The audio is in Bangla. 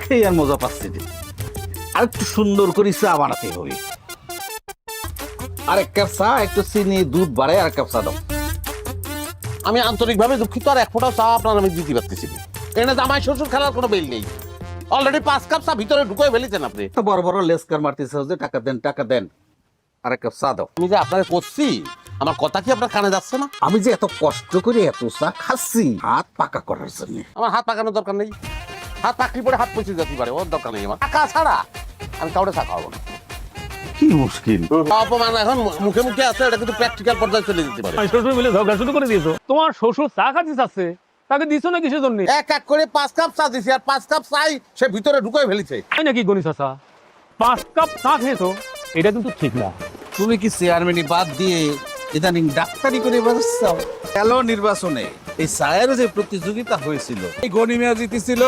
খেয়ে আর মজা পাচ্ছি রে। আর একটু সুন্দর করে চা বানাতে হবে। আর এক কাপ চা, একটু চিনি দুধ বাড়ায় আর এক কাপ চা দাও। আমি আন্তরিকভাবে দুঃখিত, আর এক ফোঁটাও চা আপনার আমি দিতে পারতেছি না। এখানে জামাই শ্বশুর খেলার কোনো বেল নেই। অলরেডি 5 কাপ চা ভিতরে ঢুকে ফেলেছেন আপনি। তো বড় বড় লেসকার মারতেছে যে টাকা দেন টাকা দেন, আর এক কাপ চা দাও। আমি যে আপনাকে করছি, আমার কথা কি আপনার কানে যাচ্ছে না? আমি যে এত কষ্ট করে এত চা খাচ্ছি হাত পাকা করার জন্য। আমার হাত পাকানোর দরকার নেই। হাত পাকলি পরে হাত পচে যেতে পারে, ওর দরকার নেই আমার। টাকা ছাড়া আমি কাউরে চা খাওয়াবো না। কি মুশকিল। অপমান এখন মুখে মুখে আছে, এটা কিন্তু প্র্যাকটিক্যাল পর্যায়ে চলে যেতে পারে। শ্বশুর মিলে ঝগড়া শুরু করে দিয়েছো। তোমার শ্বশুর চা খাতে চাচ্ছে, তাকে দিছো না কিসের জন্য? এক এক করে 5 কাপ চা দিছি, আর 5 কাপ চাই সে ভিতরে ঢুকে ফেলেছে। তাই নাকি গণি চাচা? 5 কাপ চা খেয়েছো, এটা কিন্তু ঠিক না। তুমি কি চেয়ারম্যানই বাদ দিয়ে ইদানিং ডাক্তারি করে বেড়াচ্ছাও? গেল নির্বাচনে এই চায়ের যে প্রতিযোগিতা হয়েছিল, এই গণিমিয়া জিতেছিল,